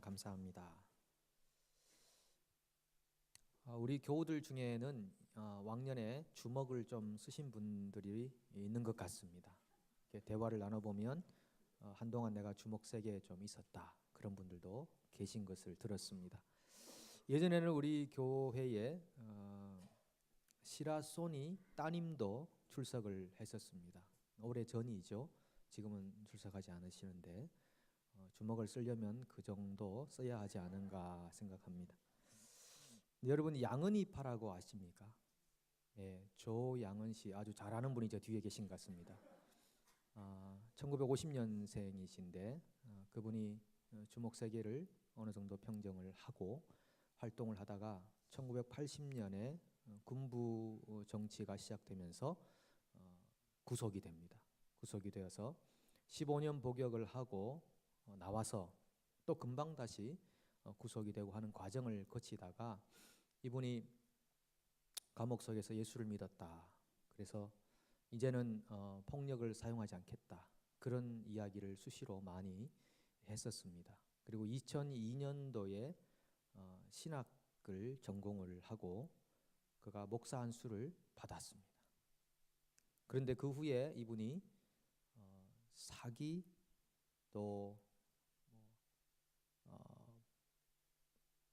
감사합니다. 우리 교우들 중에는 왕년에 주먹을 좀 쓰신 분들이 있는 것 같습니다. 이렇게 대화를 나눠보면 한동안 내가 주먹 세게 좀 있었다, 그런 분들도 계신 것을 들었습니다. 예전에는 우리 교회에 시라소니 따님도 출석을 했었습니다. 오래 전이죠. 지금은 출석하지 않으시는데 주먹을 쓰려면 그 정도 써야 하지 않은가 생각합니다. 여러분 양은이파라고 아십니까? 예, 조양은 씨 아주 잘 아는 분이 저 뒤에 계신 것 같습니다. 1950년생이신데 그분이 주먹 세계를 어느 정도 평정을 하고 활동을 하다가 1980년에 군부 정치가 시작되면서 구속이 됩니다. 구속이 되어서 15년 복역을 하고 나와서 또 금방 다시 구속이 되고 하는 과정을 거치다가 이분이 감옥 속에서 예수를 믿었다. 그래서 이제는 폭력을 사용하지 않겠다. 그런 이야기를 수시로 많이 했었습니다. 그리고 2002년도에 신학을 전공을 하고 그가 목사 안수를 받았습니다. 그런데 그 후에 이분이 사기 또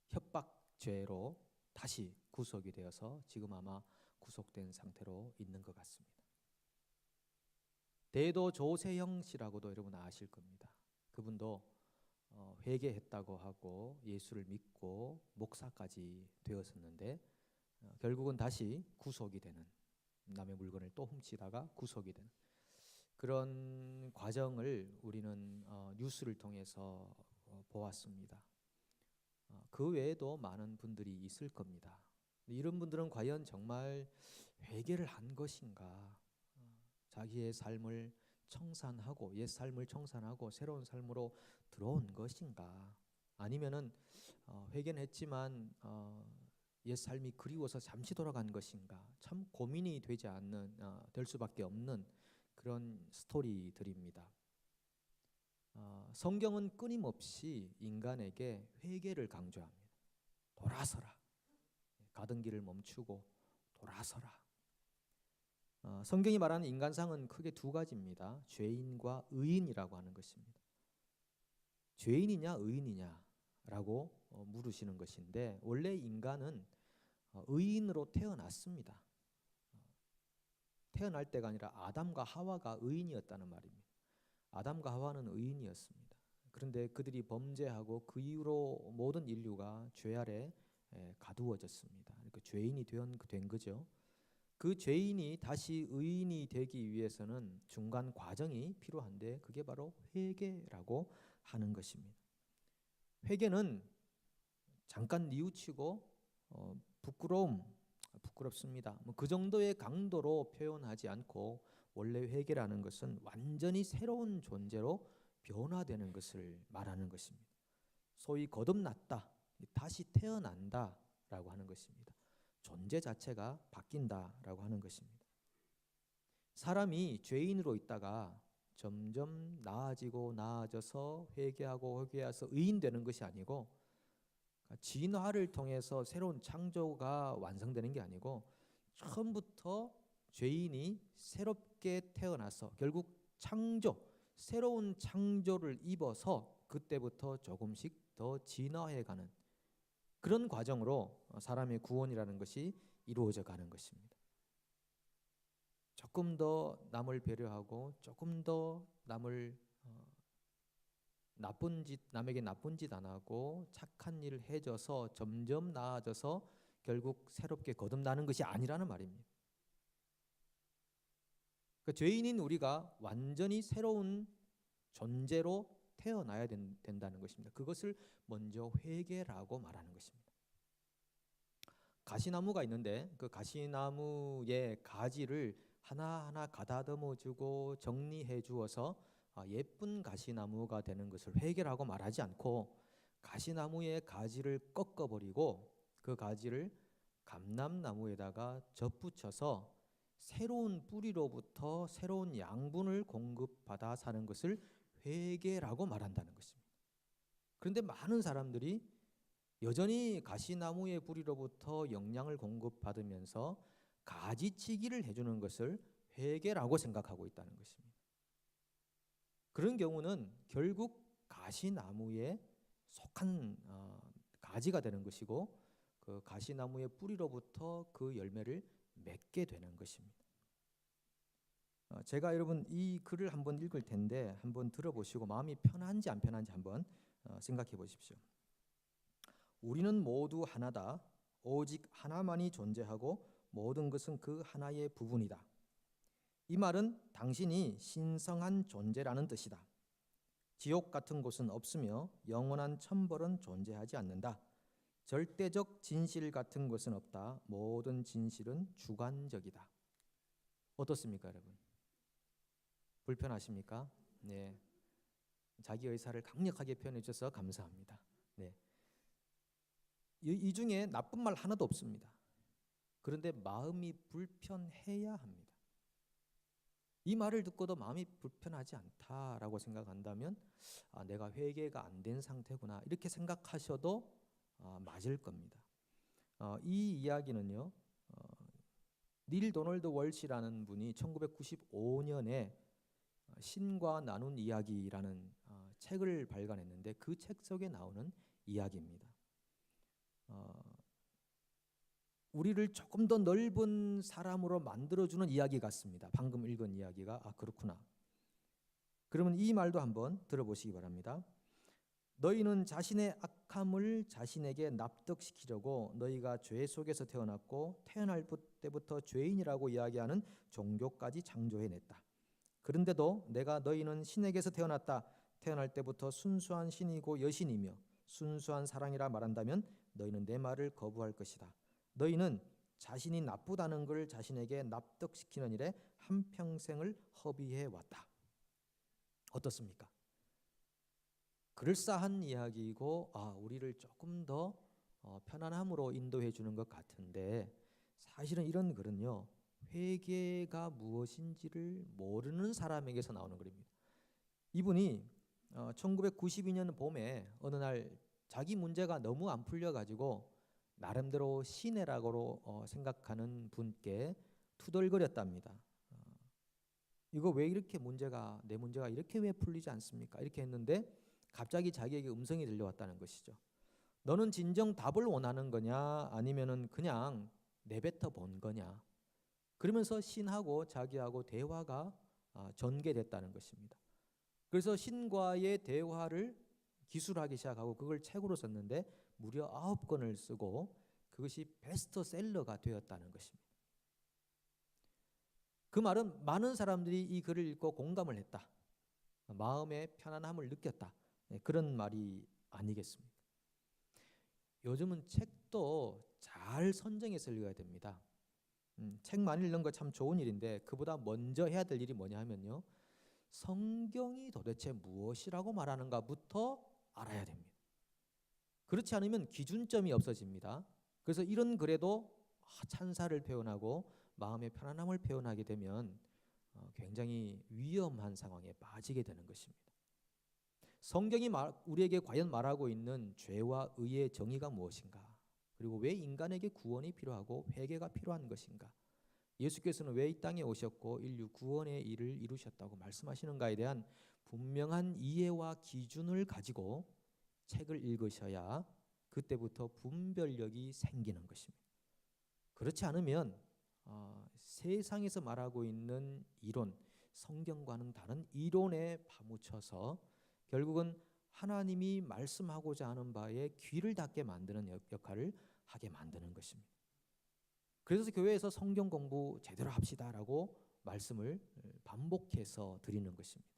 협박죄로 다시 구속이 되어서 지금 아마 구속된 상태로 있는 것 같습니다. 대도 조세형 씨라고도 여러분 아실 겁니다. 그분도 회개했다고 하고 예수를 믿고 목사까지 되었었는데 결국은 다시 구속이 되는, 남의 물건을 또 훔치다가 구속이 되는 그런 과정을 우리는 뉴스를 통해서 보았습니다. 그 외에도 많은 분들이 있을 겁니다. 이런 분들은 과연 정말 회개를 한 것인가? 자기의 삶을 청산하고 옛 삶을 청산하고 새로운 삶으로 들어온 것인가? 아니면은 회개는 했지만 옛 삶이 그리워서 잠시 돌아간 것인가? 참 고민이 되지 않는 될 수밖에 없는 그런 스토리들입니다. 성경은 끊임없이 인간에게 회개를 강조합니다. 돌아서라. 가던 길을 멈추고 돌아서라. 성경이 말하는 인간상은 크게 두 가지입니다. 죄인과 의인이라고 하는 것입니다. 죄인이냐 의인이냐라고 물으시는 것인데 원래 인간은 의인으로 태어났습니다. 태어날 때가 아니라 아담과 하와가 의인이었다는 말입니다. 아담과 하와는 의인이었습니다. 그런데 그들이 범죄하고 그 이후로 모든 인류가 죄 아래 가두어졌습니다. 그러니까 죄인이 된 거죠. 그 죄인이 다시 의인이 되기 위해서는 중간 과정이 필요한데 그게 바로 회개라고 하는 것입니다. 회개는 잠깐 뉘우치고 부끄럽습니다. 그 정도의 강도로 표현하지 않고 원래 회개라는 것은 완전히 새로운 존재로 변화되는 것을 말하는 것입니다. 소위 거듭났다, 다시 태어난다라고 하는 것입니다. 존재 자체가 바뀐다라고 하는 것입니다. 사람이 죄인으로 있다가 점점 나아져서 회개해서 의인 되는 것이 아니고 진화를 통해서 새로운 창조가 완성되는 게 아니고 처음부터 죄인이 새롭게 태어나서 결국 새로운 창조를 입어서 그때부터 조금씩 더 진화해가는 그런 과정으로 사람의 구원이라는 것이 이루어져 가는 것입니다. 조금 더 남을 배려하고 조금 더 남에게 나쁜 짓 안 하고 착한 일을 해줘서 점점 나아져서 결국 새롭게 거듭나는 것이 아니라는 말입니다. 그러니까 죄인인 우리가 완전히 새로운 존재로 태어나야 된다는 것입니다. 그것을 먼저 회개라고 말하는 것입니다. 가시나무가 있는데 그 가시나무의 가지를 하나하나 가다듬어 주고 정리해 주어서 예쁜 가시나무가 되는 것을 회개라고 말하지 않고 가시나무의 가지를 꺾어버리고 그 가지를 감람나무에다가 접붙여서 새로운 뿌리로부터 새로운 양분을 공급받아 사는 것을 회개라고 말한다는 것입니다. 그런데 많은 사람들이 여전히 가시나무의 뿌리로부터 영양을 공급받으면서 가지치기를 해주는 것을 회개라고 생각하고 있다는 것입니다. 그런 경우는 결국 가시나무에 속한 가지가 되는 것이고 그 가시나무의 뿌리로부터 그 열매를 맺게 되는 것입니다. 제가 여러분 이 글을 한번 읽을 텐데 한번 들어보시고 마음이 편한지 안 편한지 한번 생각해 보십시오. 우리는 모두 하나다. 오직 하나만이 존재하고 모든 것은 그 하나의 부분이다. 이 말은 당신이 신성한 존재라는 뜻이다. 지옥 같은 곳은 없으며 영원한 천벌은 존재하지 않는다. 절대적 진실 같은 것은 없다. 모든 진실은 주관적이다. 어떻습니까, 여러분? 불편하십니까? 네. 자기 의사를 강력하게 표현해 주셔서 감사합니다. 네. 이 중에 나쁜 말 하나도 없습니다. 그런데 마음이 불편해야 합니다. 이 말을 듣고도 마음이 불편하지 않다라고 생각한다면 내가 회개가 안 된 상태구나 이렇게 생각하셔도 맞을 겁니다. 이 이야기는요. 닐 도널드 월시라는 분이 1995년에 신과 나눈 이야기라는 책을 발간했는데 그 책 속에 나오는 이야기입니다. 우리를 조금 더 넓은 사람으로 만들어주는 이야기 같습니다. 방금 읽은 이야기가 그렇구나. 그러면 이 말도 한번 들어보시기 바랍니다. 너희는 자신의 악함을 자신에게 납득시키려고 너희가 죄 속에서 태어났고 태어날 때부터 죄인이라고 이야기하는 종교까지 창조해냈다. 그런데도 내가 너희는 신에게서 태어났다. 태어날 때부터 순수한 신이고 여신이며 순수한 사랑이라 말한다면 너희는 내 말을 거부할 것이다. 너희는 자신이 나쁘다는 걸 자신에게 납득시키는 일에 한평생을 허비해 왔다. 어떻습니까? 그럴싸한 이야기이고 우리를 조금 더 편안함으로 인도해 주는 것 같은데 사실은 이런 글은요. 회개가 무엇인지를 모르는 사람에게서 나오는 글입니다. 이분이 1992년 봄에 어느 날 자기 문제가 너무 안 풀려가지고 나름대로 시내라고 생각하는 분께 투덜거렸답니다. 이거 왜 이렇게 내 문제가 이렇게 왜 풀리지 않습니까? 이렇게 했는데 갑자기 자기에게 음성이 들려왔다는 것이죠. 너는 진정 답을 원하는 거냐 아니면은 그냥 내뱉어 본 거냐? 그러면서 신하고 자기하고 대화가 전개됐다는 것입니다. 그래서 신과의 대화를 기술하기 시작하고 그걸 책으로 썼는데 무려 9권을 쓰고 그것이 베스트셀러가 되었다는 것입니다. 그 말은 많은 사람들이 이 글을 읽고 공감을 했다. 마음의 편안함을 느꼈다. 그런 말이 아니겠습니까? 요즘은 책도 잘 선정해서 읽어야 됩니다. 책 많이 읽는 거 참 좋은 일인데 그보다 먼저 해야 될 일이 뭐냐 하면요. 성경이 도대체 무엇이라고 말하는가부터 알아야 됩니다. 그렇지 않으면 기준점이 없어집니다. 그래서 이런 글에도 찬사를 표현하고 마음의 편안함을 표현하게 되면 굉장히 위험한 상황에 빠지게 되는 것입니다. 성경이 우리에게 과연 말하고 있는 죄와 의의 정의가 무엇인가? 그리고 왜 인간에게 구원이 필요하고 회개가 필요한 것인가? 예수께서는 왜 이 땅에 오셨고 인류 구원의 일을 이루셨다고 말씀하시는가에 대한 분명한 이해와 기준을 가지고 책을 읽으셔야 그때부터 분별력이 생기는 것입니다. 그렇지 않으면 세상에서 말하고 있는 이론, 성경과는 다른 이론에 파묻혀서 결국은 하나님이 말씀하고자 하는 바에 귀를 닫게 만드는 역할을 하게 만드는 것입니다. 그래서 교회에서 성경 공부 제대로 합시다라고 말씀을 반복해서 드리는 것입니다.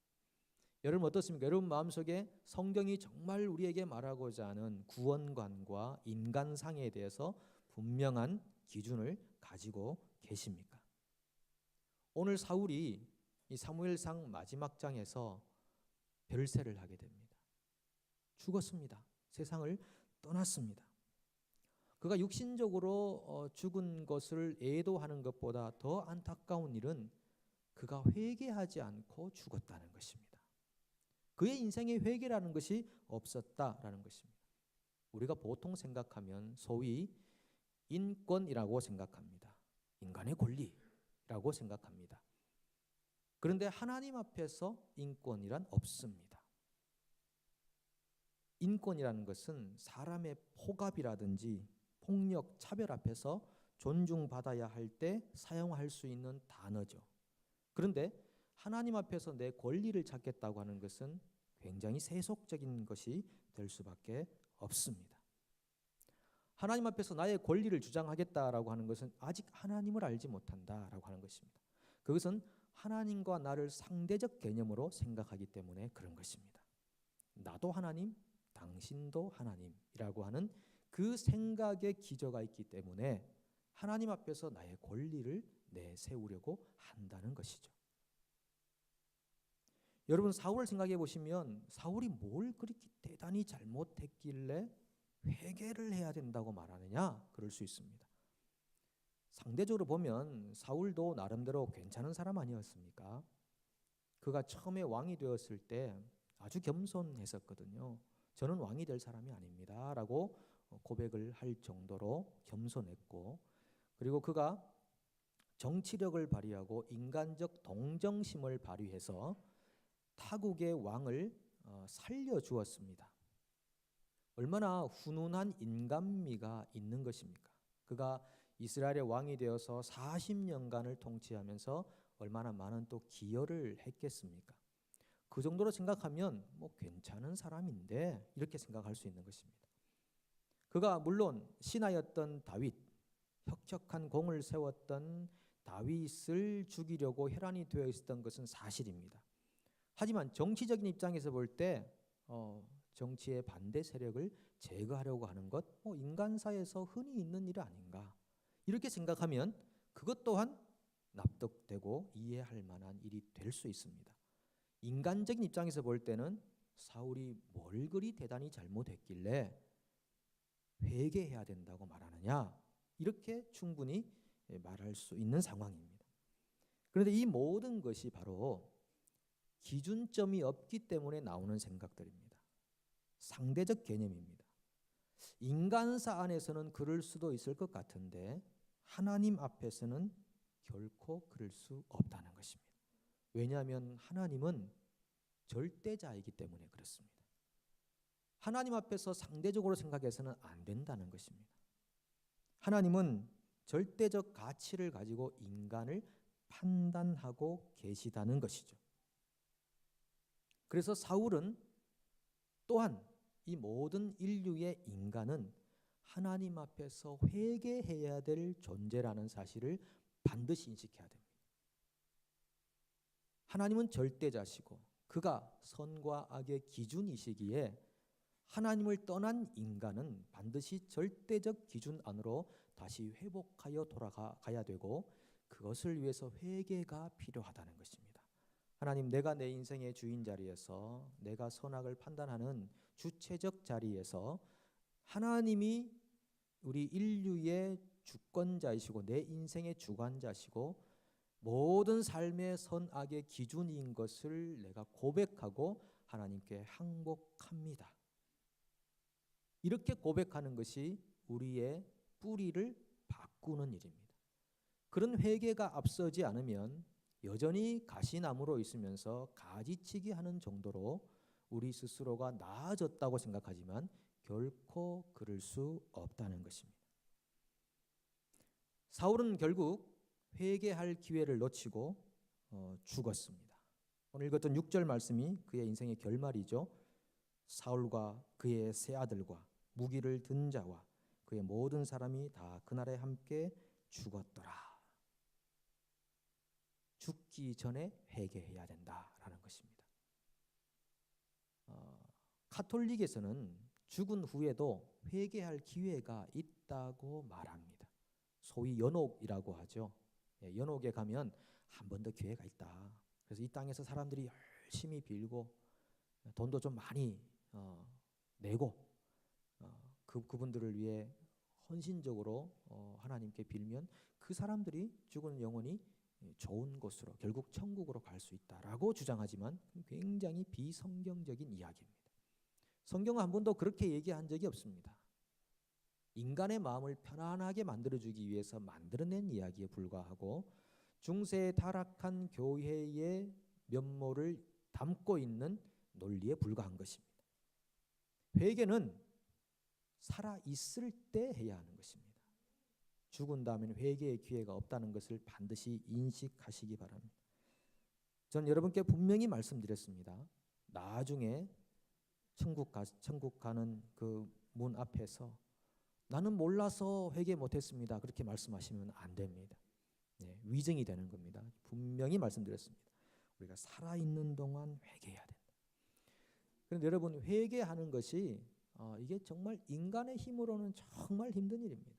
여러분 어떻습니까? 여러분 마음속에 성경이 정말 우리에게 말하고자 하는 구원관과 인간상에 대해서 분명한 기준을 가지고 계십니까? 오늘 사울이 이 사무엘상 마지막 장에서 별세를 하게 됩니다. 죽었습니다. 세상을 떠났습니다. 그가 육신적으로 죽은 것을 애도하는 것보다 더 안타까운 일은 그가 회개하지 않고 죽었다는 것입니다. 그의 인생에 회개라는 것이 없었다라는 것입니다. 우리가 보통 생각하면 소위 인권이라고 생각합니다. 인간의 권리라고 생각합니다. 그런데 하나님 앞에서 인권이란 없습니다. 인권이라는 것은 사람의 폭압이라든지 폭력, 차별 앞에서 존중받아야 할 때 사용할 수 있는 단어죠. 그런데 하나님 앞에서 내 권리를 찾겠다고 하는 것은 굉장히 세속적인 것이 될 수밖에 없습니다. 하나님 앞에서 나의 권리를 주장하겠다라고 하는 것은 아직 하나님을 알지 못한다라고 하는 것입니다. 그것은 하나님과 나를 상대적 개념으로 생각하기 때문에 그런 것입니다. 나도 하나님, 당신도 하나님이라고 하는 그 생각의 기저가 있기 때문에 하나님 앞에서 나의 권리를 내세우려고 한다는 것이죠. 여러분, 사울을 생각해 보시면 사울이 뭘 그렇게 대단히 잘못했길래 회개를 해야 된다고 말하느냐? 그럴 수 있습니다. 상대적으로 보면 사울도 나름대로 괜찮은 사람 아니었습니까? 그가 처음에 왕이 되었을 때 아주 겸손했었거든요. 저는 왕이 될 사람이 아닙니다 라고 고백을 할 정도로 겸손했고, 그리고 그가 정치력을 발휘하고 인간적 동정심을 발휘해서 타국의 왕을 살려주었습니다. 얼마나 훈훈한 인간미가 있는 것입니까? 그가 이스라엘의 왕이 되어서 40년간을 통치하면서 얼마나 많은 또 기여를 했겠습니까? 그 정도로 생각하면 뭐 괜찮은 사람인데 이렇게 생각할 수 있는 것입니다. 그가 물론 신하였던 다윗, 혁혁한 공을 세웠던 다윗을 죽이려고 혈안이 되어 있었던 것은 사실입니다. 하지만 정치적인 입장에서 볼 때 정치의 반대 세력을 제거하려고 하는 것, 인간사에서 흔히 있는 일 아닌가, 이렇게 생각하면 그것 또한 납득되고 이해할 만한 일이 될 수 있습니다. 인간적인 입장에서 볼 때는 사울이 뭘 그리 대단히 잘못했길래 회개해야 된다고 말하느냐, 이렇게 충분히 말할 수 있는 상황입니다. 그런데 이 모든 것이 바로 기준점이 없기 때문에 나오는 생각들입니다. 상대적 개념입니다. 인간사 안에서는 그럴 수도 있을 것 같은데 하나님 앞에서는 결코 그럴 수 없다는 것입니다. 왜냐하면 하나님은 절대자이기 때문에 그렇습니다. 하나님 앞에서 상대적으로 생각해서는 안 된다는 것입니다. 하나님은 절대적 가치를 가지고 인간을 판단하고 계시다는 것이죠. 그래서 사울은 또한 이 모든 인류의 인간은 하나님 앞에서 회개해야 될 존재라는 사실을 반드시 인식해야 됩니다. 하나님은 절대자시고 그가 선과 악의 기준이시기에 하나님을 떠난 인간은 반드시 절대적 기준 안으로 다시 회복하여 돌아가야 되고, 그것을 위해서 회개가 필요하다는 것입니다. 하나님, 내가 내 인생의 주인 자리에서, 내가 선악을 판단하는 주체적 자리에서 하나님이 우리 인류의 주권자이시고 내 인생의 주관자시고 모든 삶의 선악의 기준인 것을 내가 고백하고 하나님께 항복합니다. 이렇게 고백하는 것이 우리의 뿌리를 바꾸는 일입니다. 그런 회개가 앞서지 않으면 여전히 가시나무로 있으면서 가지치기 하는 정도로 우리 스스로가 나아졌다고 생각하지만 결코 그럴 수 없다는 것입니다. 사울은 결국 회개할 기회를 놓치고 죽었습니다. 오늘 읽었던 6절 말씀이 그의 인생의 결말이죠. 사울과 그의 세 아들과 무기를 든 자와 그의 모든 사람이 다 그날에 함께 죽었더라. 죽기 전에 회개해야 된다라는 것입니다. 카톨릭에서는 죽은 후에도 회개할 기회가 있다고 말합니다. 소위 연옥이라고 하죠. 연옥에 가면 한 번 더 기회가 있다. 그래서 이 땅에서 사람들이 열심히 빌고 돈도 좀 많이 내고 그분들을 위해 헌신적으로 하나님께 빌면 그 사람들이 죽은 영혼이 좋은 곳으로 결국 천국으로 갈 수 있다라고 주장하지만 굉장히 비성경적인 이야기입니다. 성경은 한 번도 그렇게 얘기한 적이 없습니다. 인간의 마음을 편안하게 만들어주기 위해서 만들어낸 이야기에 불과하고 중세에 타락한 교회의 면모를 담고 있는 논리에 불과한 것입니다. 회개는 살아있을 때 해야 하는 것입니다. 죽은 다음에는 회개의 기회가 없다는 것을 반드시 인식하시기 바랍니다. 전 여러분께 분명히 말씀드렸습니다. 나중에 천국 가는 그 문 앞에서 나는 몰라서 회개 못했습니다. 그렇게 말씀하시면 안 됩니다. 위증이 되는 겁니다. 분명히 말씀드렸습니다. 우리가 살아있는 동안 회개해야 된다. 그런데 여러분 회개하는 것이 이게 정말 인간의 힘으로는 정말 힘든 일입니다.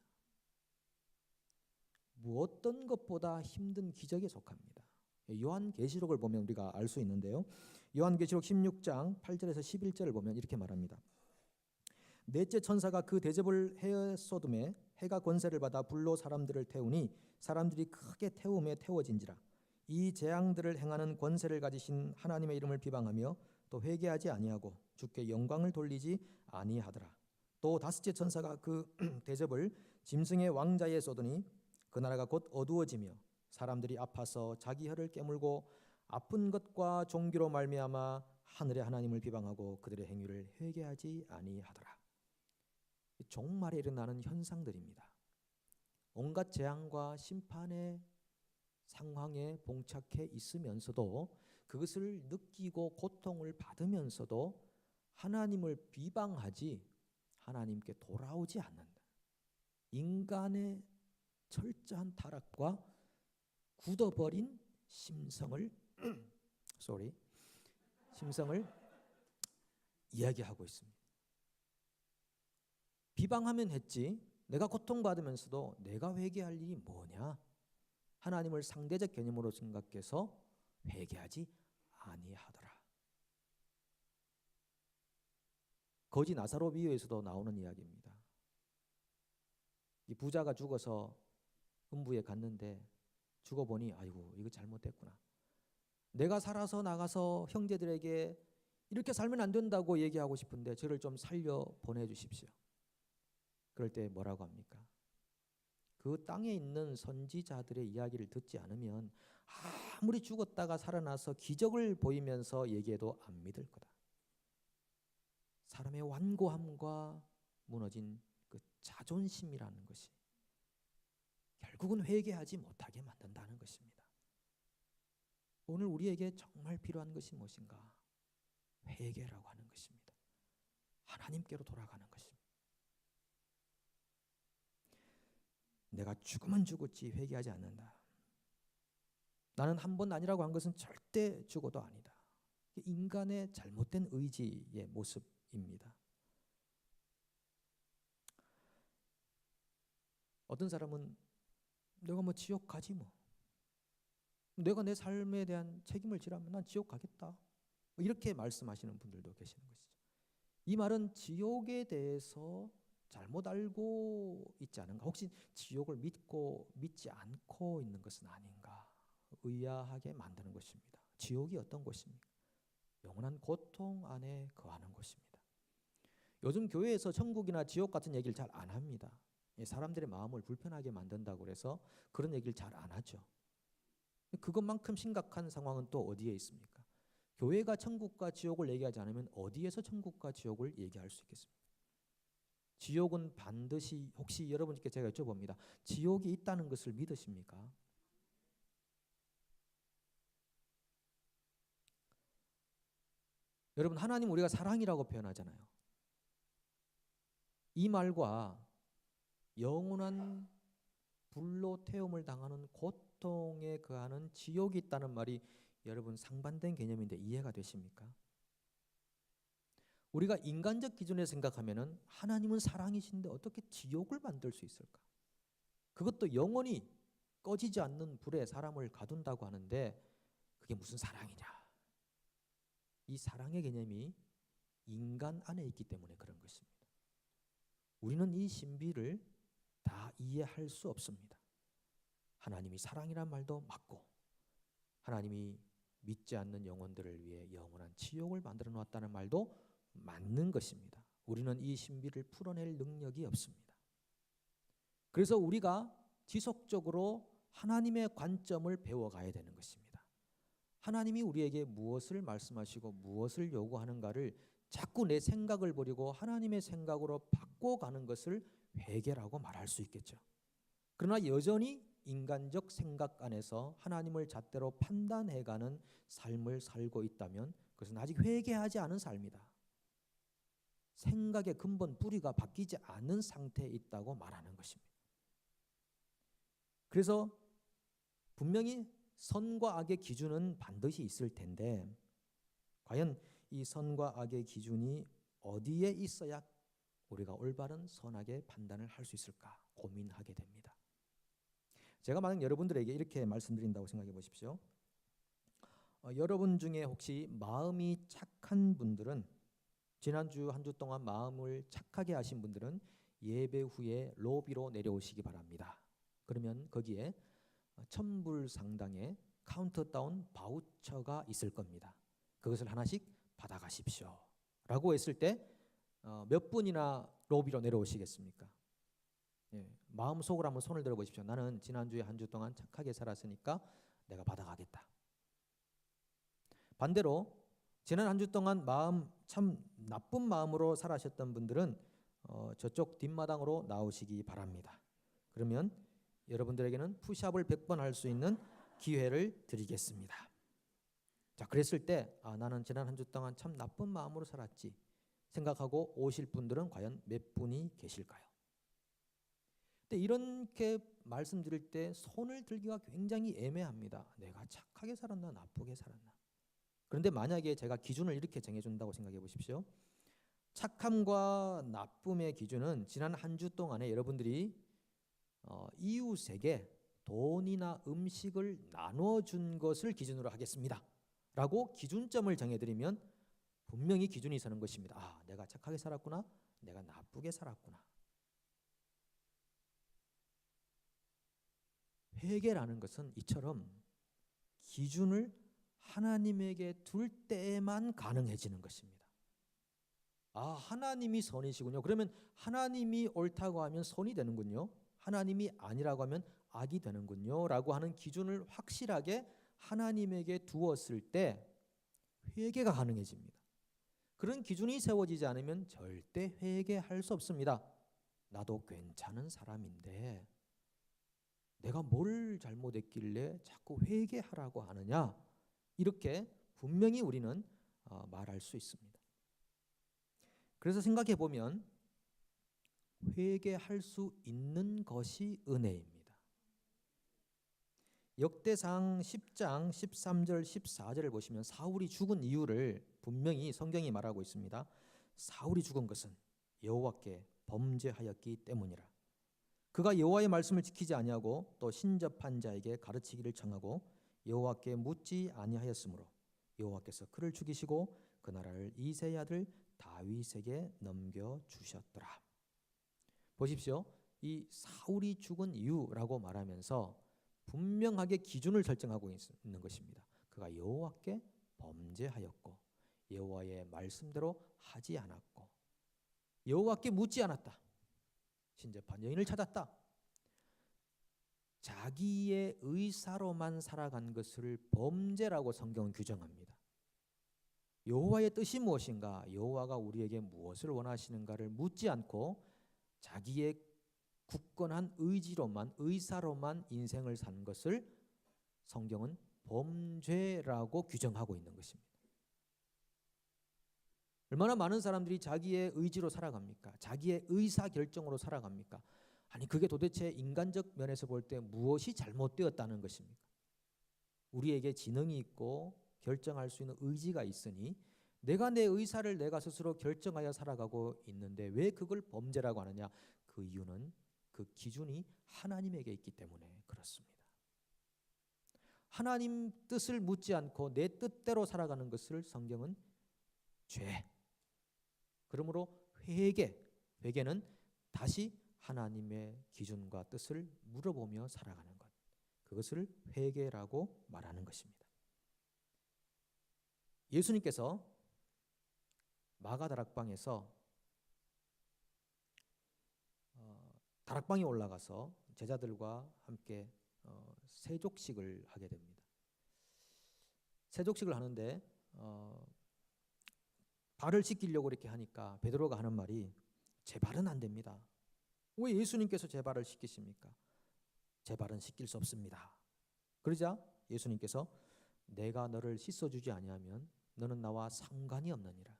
어떤 것보다 힘든 기적에 속합니다. 요한계시록을 보면 우리가 알 수 있는데요. 요한계시록 16장 8절에서 11절을 보면 이렇게 말합니다. 넷째 천사가 그 대접을 해 쏟음에 해가 권세를 받아 불로 사람들을 태우니 사람들이 크게 태움에 태워진지라. 이 재앙들을 행하는 권세를 가지신 하나님의 이름을 비방하며 또 회개하지 아니하고 주께 영광을 돌리지 아니하더라. 또 다섯째 천사가 그 대접을 짐승의 왕자에 쏟으니 그 나라가 곧 어두워지며 사람들이 아파서 자기 혀를 깨물고 아픈 것과 종기로 말미암아 하늘의 하나님을 비방하고 그들의 행위를 회개하지 아니하더라. 종말에 일어나는 현상들입니다. 온갖 재앙과 심판의 상황에 봉착해 있으면서도 그것을 느끼고 고통을 받으면서도 하나님을 비방하지 하나님께 돌아오지 않는다. 인간의 철저한 타락과 굳어버린 심성을 이야기하고 있습니다. 비방하면 했지 내가 고통받으면서도 내가 회개할 일이 뭐냐? 하나님을 상대적 개념으로 생각해서 회개하지 아니하더라. 거지 나사로 비유에서도 나오는 이야기입니다. 이 부자가 죽어서 음부에 갔는데 죽어보니 아이고 이거 잘못됐구나. 내가 살아서 나가서 형제들에게 이렇게 살면 안 된다고 얘기하고 싶은데 저를 좀 살려 보내주십시오. 그럴 때 뭐라고 합니까? 그 땅에 있는 선지자들의 이야기를 듣지 않으면 아무리 죽었다가 살아나서 기적을 보이면서 얘기해도 안 믿을 거다. 사람의 완고함과 무너진 그 자존심이라는 것이 결국은 회개하지 못하게 만든다는 것입니다. 오늘 우리에게 정말 필요한 것이 무엇인가? 회개라고 하는 것입니다. 하나님께로 돌아가는 것입니다. 내가 죽으면 죽었지 회개하지 않는다. 나는 한 번 아니라고 한 것은 절대 죽어도 아니다. 인간의 잘못된 의지의 모습입니다. 어떤 사람은 내가 뭐 지옥 가지 뭐. 내가 내 삶에 대한 책임을 지라면 난 지옥 가겠다. 이렇게 말씀하시는 분들도 계시는 것이죠. 이 말은 지옥에 대해서 잘못 알고 있지 않은가? 혹시 지옥을 믿고 믿지 않고 있는 것은 아닌가? 의아하게 만드는 것입니다. 지옥이 어떤 곳입니까? 영원한 고통 안에 거하는 곳입니다. 요즘 교회에서 천국이나 지옥 같은 얘기를 잘 안 합니다. 사람들의 마음을 불편하게 만든다고 해서 그런 얘기를 잘 안 하죠. 그것만큼 심각한 상황은 또 어디에 있습니까? 교회가 천국과 지옥을 얘기하지 않으면 어디에서 천국과 지옥을 얘기할 수 있겠습니까? 지옥은 반드시, 혹시 여러분께 제가 여쭤봅니다. 지옥이 있다는 것을 믿으십니까? 여러분, 하나님 우리가 사랑이라고 표현하잖아요. 이 말과 영원한 불로 태움을 당하는 고통에 거하는 지옥이 있다는 말이 여러분 상반된 개념인데 이해가 되십니까? 우리가 인간적 기준에 생각하면은 하나님은 사랑이신데 어떻게 지옥을 만들 수 있을까? 그것도 영원히 꺼지지 않는 불에 사람을 가둔다고 하는데 그게 무슨 사랑이냐? 이 사랑의 개념이 인간 안에 있기 때문에 그런 것입니다. 우리는 이 신비를 다 이해할 수 없습니다. 하나님이 사랑이란 말도 맞고 하나님이 믿지 않는 영혼들을 위해 영원한 지옥을 만들어 놓았다는 말도 맞는 것입니다. 우리는 이 신비를 풀어낼 능력이 없습니다. 그래서 우리가 지속적으로 하나님의 관점을 배워가야 되는 것입니다. 하나님이 우리에게 무엇을 말씀하시고 무엇을 요구하는가를 자꾸 내 생각을 버리고 하나님의 생각으로 바꿔가는 것을 회개라고 말할 수 있겠죠. 그러나 여전히 인간적 생각 안에서 하나님을 잣대로 판단해가는 삶을 살고 있다면 그것은 아직 회개하지 않은 삶이다. 생각의 근본 뿌리가 바뀌지 않은 상태에 있다고 말하는 것입니다. 그래서 분명히 선과 악의 기준은 반드시 있을 텐데 과연 이 선과 악의 기준이 어디에 있어야 우리가 올바른 선악의 판단을 할 수 있을까 고민하게 됩니다. 제가 만약 여러분들에게 이렇게 말씀드린다고 생각해 보십시오. 여러분 중에 혹시 마음이 착한 분들은 지난주 한 주 동안 마음을 착하게 하신 분들은 예배 후에 로비로 내려오시기 바랍니다. 그러면 거기에 천불 상당의 카운트다운 바우처가 있을 겁니다. 그것을 하나씩 받아가십시오 라고 했을 때 몇 분이나 로비로 내려오시겠습니까? 마음속으로 한번 손을 들어보십시오. 나는 지난주에 한 주 동안 착하게 살았으니까 내가 받아가겠다. 반대로 지난 한 주 동안 마음 참 나쁜 마음으로 살아셨던 분들은 저쪽 뒷마당으로 나오시기 바랍니다. 그러면 여러분들에게는 푸시업을 100번 할 수 있는 기회를 드리겠습니다. 자, 그랬을 때 나는 지난 한 주 동안 참 나쁜 마음으로 살았지 생각하고 오실 분들은 과연 몇 분이 계실까요? 근데 이렇게 말씀드릴 때 손을 들기가 굉장히 애매합니다. 내가 착하게 살았나 나쁘게 살았나. 그런데 만약에 제가 기준을 이렇게 정해준다고 생각해 보십시오. 착함과 나쁨의 기준은 지난 한 주 동안에 여러분들이 이웃에게 돈이나 음식을 나눠준 것을 기준으로 하겠습니다 라고 기준점을 정해드리면 분명히 기준이 서는 것입니다. 내가 착하게 살았구나, 내가 나쁘게 살았구나. 회개라는 것은 이처럼 기준을 하나님에게 둘 때만 가능해지는 것입니다. 하나님이 선이시군요. 그러면 하나님이 옳다고 하면 선이 되는군요. 하나님이 아니라고 하면 악이 되는군요 라고 하는 기준을 확실하게 하나님에게 두었을 때 회개가 가능해집니다. 그런 기준이 세워지지 않으면 절대 회개할 수 없습니다. 나도 괜찮은 사람인데 내가 뭘 잘못했길래 자꾸 회개하라고 하느냐, 이렇게 분명히 우리는 말할 수 있습니다. 그래서 생각해 보면 회개할 수 있는 것이 은혜입니다. 역대상 10장 13절 14절을 보시면 사울이 죽은 이유를 분명히 성경이 말하고 있습니다. 사울이 죽은 것은 여호와께 범죄하였기 때문이라. 그가 여호와의 말씀을 지키지 아니하고 또 신접한 자에게 가르치기를 청하고 여호와께 묻지 아니하였으므로 여호와께서 그를 죽이시고 그 나라를 이새의 아들 다윗에게 넘겨 주셨더라. 보십시오. 이 사울이 죽은 이유라고 말하면서 분명하게 기준을 설정하고 있는 것입니다. 그가 여호와께 범죄하였고 여호와의 말씀대로 하지 않았고 여호와께 묻지 않았다. 신접한 여인을 찾았다. 자기의 의사로만 살아간 것을 범죄라고 성경은 규정합니다. 여호와의 뜻이 무엇인가, 여호와가 우리에게 무엇을 원하시는가를 묻지 않고 자기의 굳건한 의지로만, 의사로만 인생을 산 것을 성경은 범죄라고 규정하고 있는 것입니다. 얼마나 많은 사람들이 자기의 의지로 살아갑니까? 자기의 의사결정으로 살아갑니까? 아니, 그게 도대체 인간적 면에서 볼 때 무엇이 잘못되었다는 것입니까? 우리에게 지능이 있고 결정할 수 있는 의지가 있으니 내가 내 의사를 내가 스스로 결정하여 살아가고 있는데 왜 그걸 범죄라고 하느냐? 그 이유는 그 기준이 하나님에게 있기 때문에 그렇습니다. 하나님 뜻을 묻지 않고 내 뜻대로 살아가는 것을 성경은 죄. 그러므로 회개는 다시 하나님의 기준과 뜻을 물어보며 살아가는 것. 그것을 회개라고 말하는 것입니다. 예수님께서 마가다락방에서 다락방에 올라가서 제자들과 함께 세족식을 하게 됩니다. 세족식을 하는데 발을 씻기려고 이렇게 하니까 베드로가 하는 말이 제 발은 안 됩니다. 왜 예수님께서 제 발을 씻기십니까? 제 발은 씻길 수 없습니다. 그러자 예수님께서 내가 너를 씻어주지 아니하면 너는 나와 상관이 없느니라.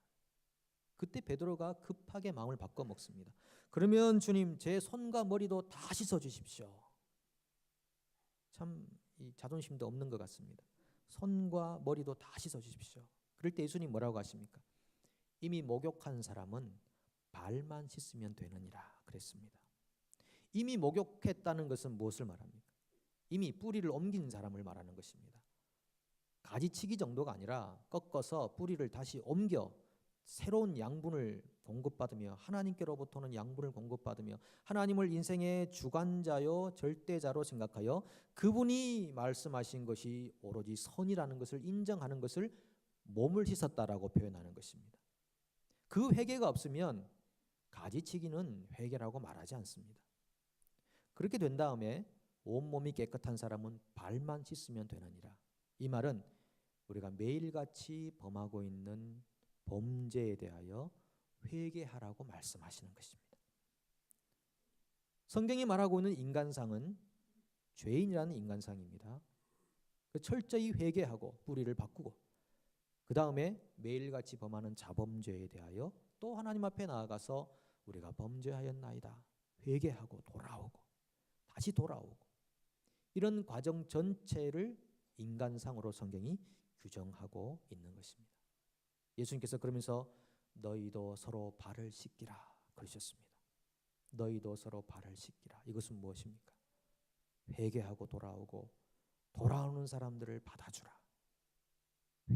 그때 베드로가 급하게 마음을 바꿔 먹습니다. 그러면 주님 제 손과 머리도 다 씻어주십시오. 참 이 자존심도 없는 것 같습니다. 손과 머리도 다 씻어주십시오. 그럴 때 예수님 뭐라고 하십니까? 이미 목욕한 사람은 발만 씻으면 되느니라 그랬습니다. 이미 목욕했다는 것은 무엇을 말합니까? 이미 뿌리를 옮긴 사람을 말하는 것입니다. 가지치기 정도가 아니라 꺾어서 뿌리를 다시 옮겨 새로운 양분을 공급받으며 하나님께로부터는 양분을 공급받으며 하나님을 인생의 주관자요 절대자로 생각하여 그분이 말씀하신 것이 오로지 선이라는 것을 인정하는 것을 몸을 씻었다라고 표현하는 것입니다. 그 회개가 없으면 가지치기는 회개라고 말하지 않습니다. 그렇게 된 다음에 온몸이 깨끗한 사람은 발만 씻으면 되느니라. 이 말은 우리가 매일같이 범하고 있는 범죄에 대하여 회개하라고 말씀하시는 것입니다. 성경이 말하고 있는 인간상은 죄인이라는 인간상입니다. 철저히 회개하고 뿌리를 바꾸고 그 다음에 매일같이 범하는 자범죄에 대하여 또 하나님 앞에 나아가서 우리가 범죄하였나이다 회개하고 돌아오고 다시 돌아오고 이런 과정 전체를 인간상으로 성경이 규정하고 있는 것입니다. 예수님께서 그러면서 너희도 서로 발을 씻기라 그러셨습니다. 너희도 서로 발을 씻기라. 이것은 무엇입니까? 회개하고 돌아오고 돌아오는 사람들을 받아주라.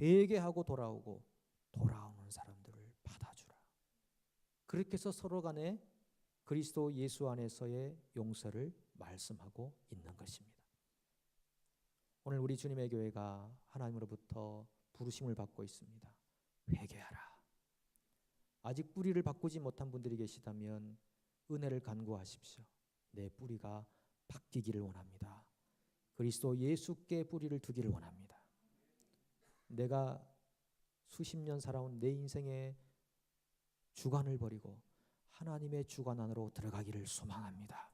회개하고 돌아오고 돌아오는 사람들을 받아주라. 그렇게 해서 서로 간에 그리스도 예수 안에서의 용서를 말씀하고 있는 것입니다. 오늘 우리 주님의 교회가 하나님으로부터 부르심을 받고 있습니다. 회개하라. 아직 뿌리를 바꾸지 못한 분들이 계시다면 은혜를 간구하십시오. 내 뿌리가 바뀌기를 원합니다. 그리스도 예수께 뿌리를 두기를 원합니다. 내가 수십 년 살아온 내 인생의 주관을 버리고 하나님의 주관 안으로 들어가기를 소망합니다.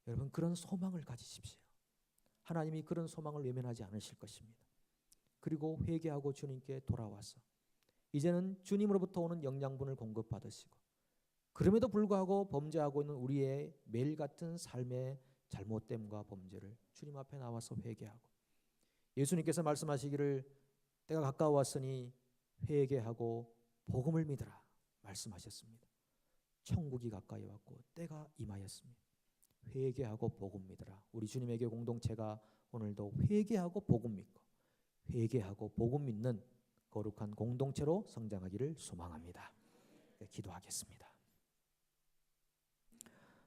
여러분 그런 소망을 가지십시오. 하나님이 그런 소망을 외면하지 않으실 것입니다. 그리고 회개하고 주님께 돌아와서 이제는 주님으로부터 오는 영양분을 공급받으시고 그럼에도 불구하고 범죄하고 있는 우리의 매일 같은 삶의 잘못됨과 범죄를 주님 앞에 나와서 회개하고 예수님께서 말씀하시기를 때가 가까웠으니 회개하고 복음을 믿으라 말씀하셨습니다. 천국이 가까이 왔고 때가 임하였습니다. 회개하고 복음 믿으라. 우리 주님의 교회 공동체가 오늘도 회개하고 복음 믿고 회개하고 복음 믿는 거룩한 공동체로 성장하기를 소망합니다. 네, 기도하겠습니다.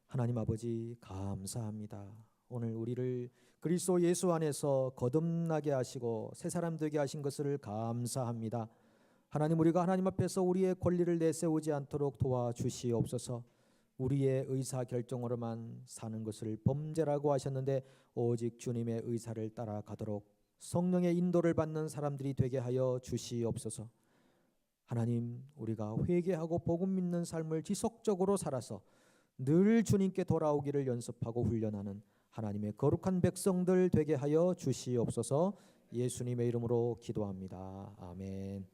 하나님 아버지 감사합니다. 오늘 우리를 그리스도 예수 안에서 거듭나게 하시고 새 사람 되게 하신 것을 감사합니다. 하나님 우리가 하나님 앞에서 우리의 권리를 내세우지 않도록 도와주시옵소서. 우리의 의사결정으로만 사는 것을 범죄라고 하셨는데 오직 주님의 의사를 따라가도록 성령의 인도를 받는 사람들이 되게 하여 주시옵소서. 하나님 우리가 회개하고 복음 믿는 삶을 지속적으로 살아서 늘 주님께 돌아오기를 연습하고 훈련하는 하나님의 거룩한 백성들 되게 하여 주시옵소서. 예수님의 이름으로 기도합니다. 아멘.